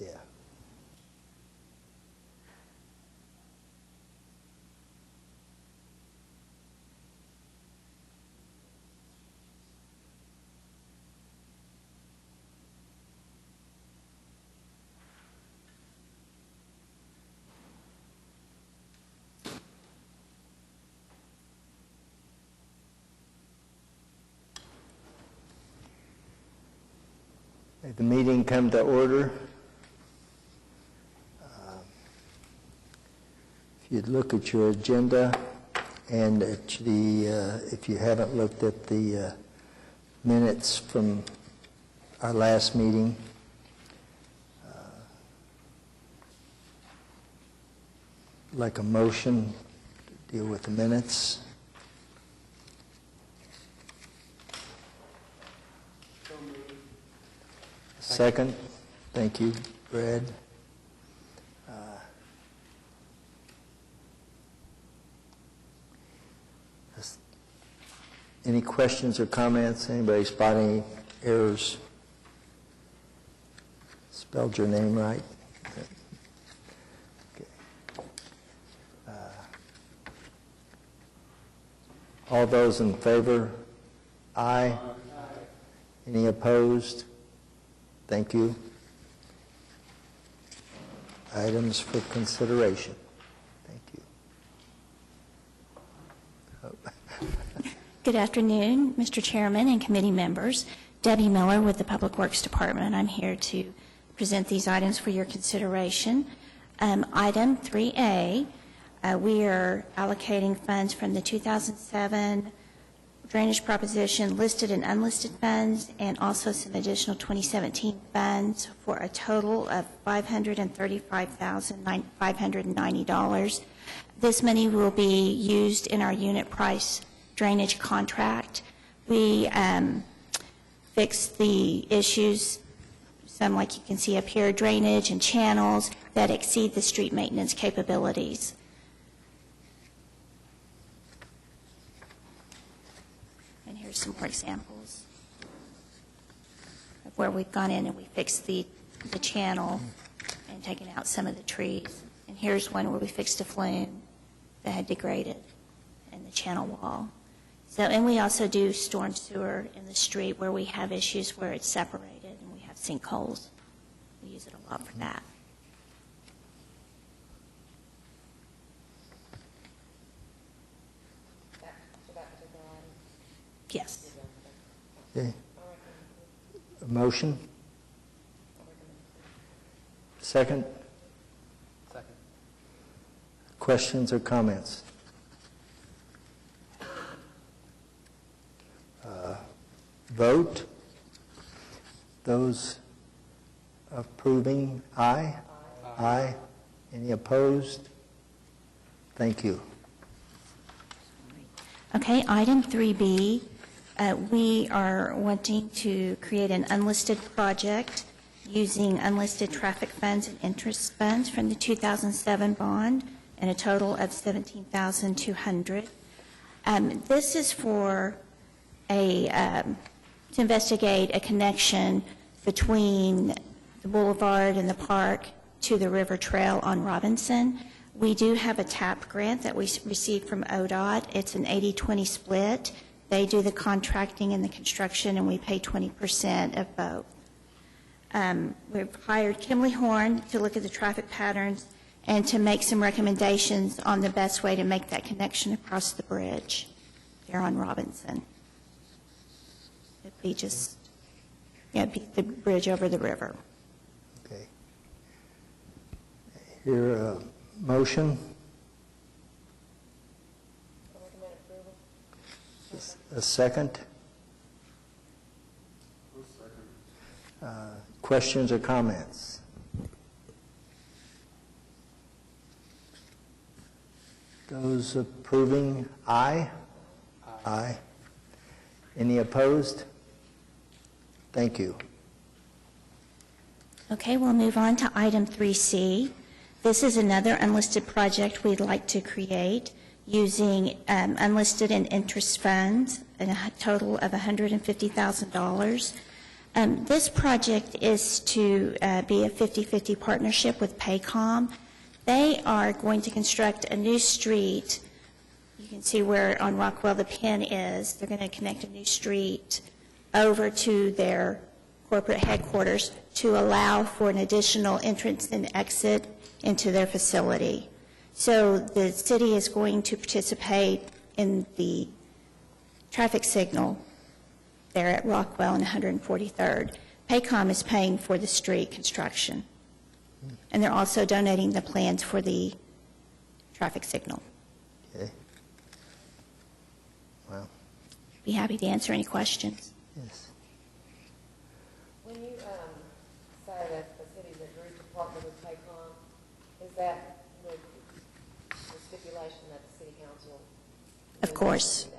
Yeah. May the meeting come to order. If you'd look at your agenda and at if you haven't looked at the minutes from our last meeting, like a motion to deal with the minutes. Second. Thank you, Brad. Any questions or comments? Anybody spot any errors? Spelled your name right? Okay. All those in favor? Aye. Any opposed? Thank you. Items for consideration. Thank you. Good afternoon, Mr. Chairman and committee members. Debbie Miller with the Public Works Department. I'm here to present these items for your consideration. Item 3A, we are allocating funds from the 2007 drainage proposition, listed and unlisted funds, and also some additional 2017 funds for a total of $535,590. This money will be used in our unit price drainage contract. We fixed the issues, some like you can see up here, drainage and channels that exceed the street maintenance capabilities. Here's some more examples of where we've gone in and we fixed the channel and taken out some of the trees. And here's one where we fixed a flume that had degraded in the channel wall. So, and we also do storm sewer in the street where we have issues where it's separated and we have sinkholes. We use it a lot for that. Yes. Okay. A motion? Second? Second. Questions or comments? Vote. Those approving, aye? Aye. Aye. Any opposed? Thank you. Okay, item 3B. We are wanting to create an unlisted project using unlisted traffic funds and interest funds from the 2007 bond and a total of $17,200. This is for to investigate a connection between the boulevard and the park to the river trail on Robinson. We do have a TAP grant that we received from ODOT. It's an 80-20 split. They do the contracting and the construction, and we pay 20% of both. We've hired Kimley Horn to look at the traffic patterns and to make some recommendations on the best way to make that connection across the bridge there on Robinson. It'd be just, it'd be the bridge over the river. Okay. Here, a motion. A second. Questions or comments? Those approving, aye? Aye. Any opposed? Thank you. Okay, we'll move on to item 3C. This is another unlisted project we'd like to create using unlisted and interest funds, and a total of $150,000. This project is to be a 50/50 partnership with Paycom. They are going to construct a new street. You can see where on Rockwell the pin is. They're going to connect a new street over to their corporate headquarters to allow for an additional entrance and exit into their facility. So the city is going to participate in the traffic signal there at Rockwell and 143rd. Paycom is paying for the street construction, and they're also donating the plans for the traffic signal. Okay. Wow. Be happy to answer any questions. Yes. When you say that the city's agreed to partner with Paycom, is that with the stipulation that the city council? Of course. do that?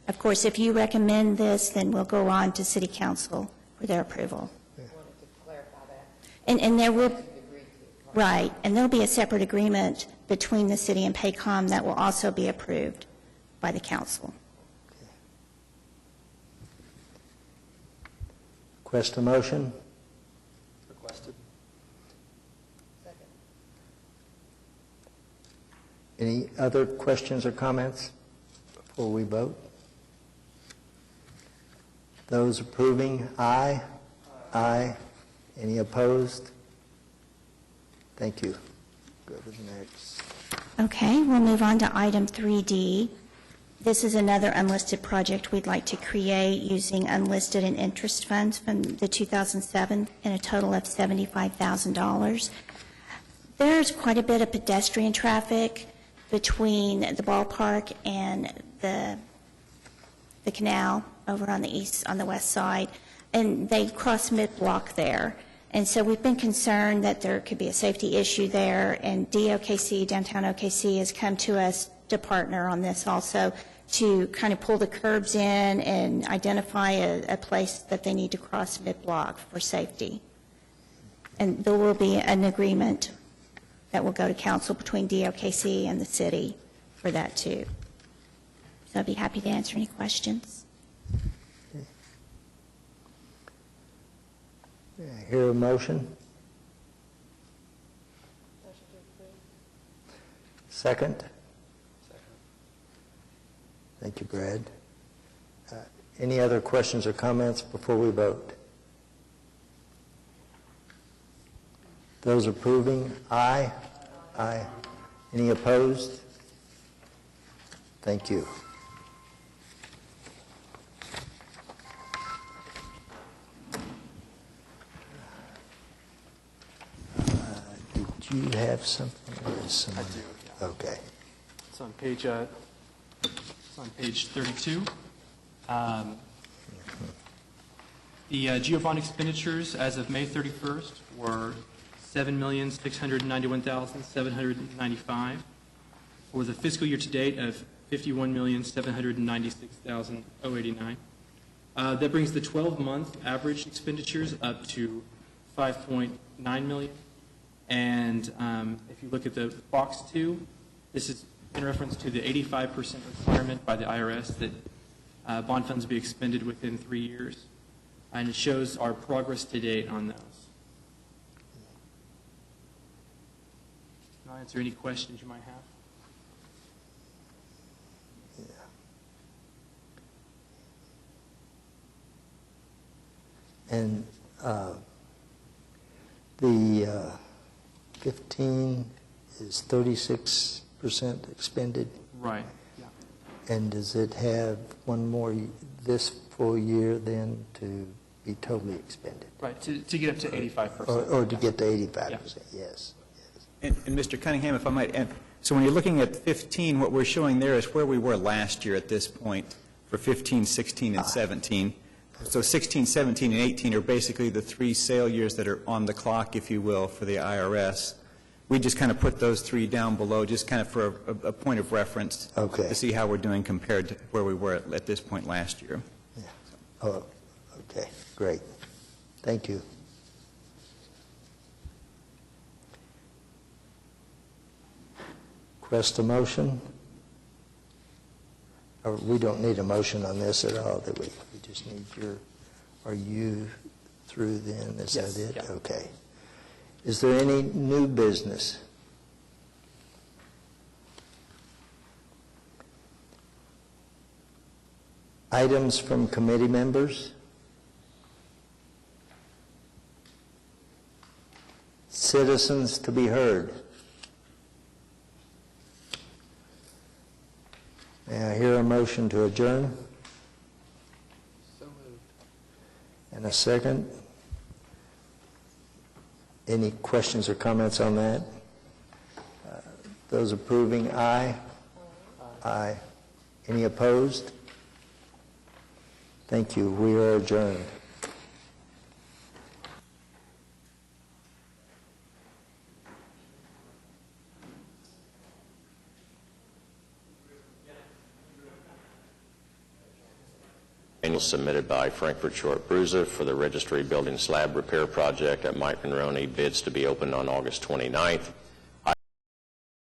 Of course, if you recommend this, then we'll go on to city council for their approval. I wanted to clarify that. And there will, You've agreed to. right, and there'll be a separate agreement between the city and Paycom that will also be approved by the council. Request a motion? Requested. Second. Any other questions or comments before we vote? Those approving, aye. Aye. Any opposed? Thank you. Go to the next. Okay, we'll move on to item 3D. This is another unlisted project we'd like to create using unlisted and interest funds from the 2007 in a total of $75,000. There's quite a bit of pedestrian traffic between the ballpark and the canal over on the west side, and they cross mid-block there. And so we've been concerned that there could be a safety issue there, and DOKC, Downtown OKC, has come to us to partner on this also to kind of pull the curbs in and identify a place that they need to cross mid-block for safety. And there will be an agreement that will go to council between DOKC and the city for that too. So I'd be happy to answer any questions. Hear a motion? Motion to approve. Second? Second. Thank you, Brad. Any other questions or comments before we vote? Those approving, aye. Aye. Any opposed? Thank you. Did you have something? Or is someone- do, yeah. Okay. It's on page 32. The Giovanni expenditures as of May 31st were $7,691,795, for the fiscal year to date of $51,796,089. That brings the 12-month average expenditures up to $5.9 million. And if you look at the box 2, this is in reference to the 85% requirement by the IRS that bond funds be expended within 3 years. And it shows our progress to date on those. Can I answer any questions you might have? And the 15 is 36% expended, Right, yeah. and does it have one more, this full year then to be totally expended? Right, to get up to 85%. Or to get to 85%, yes. And Mr. Cunningham, if I might add, so when you're looking at 15, what we're showing there is where we were last year at this point for 15, 16, and 17. So 16, 17, and 18 are basically the 3 sale years that are on the clock, if you will, for the IRS. We just kind of put those 3 down below, just kind of for a point of reference. Okay. To see how we're doing compared to where we were at this point last year. Yeah. Oh, okay, great. Thank you. Request a motion? Or we don't need a motion on this at all, do we? We just need your, are you through then, is Yes, that it? yeah. Okay. Is there any new business? Items from committee members? Citizens to be heard? May I hear a motion to adjourn? So moved. And a second? Any questions or comments on that? Those approving, aye? Aye. Any opposed? Thank you. We are adjourned. Manual submitted by Frankfurt Short Bruza for the Registry Building Slab Repair Project at Mike Monroney, bids to be opened on August 29th.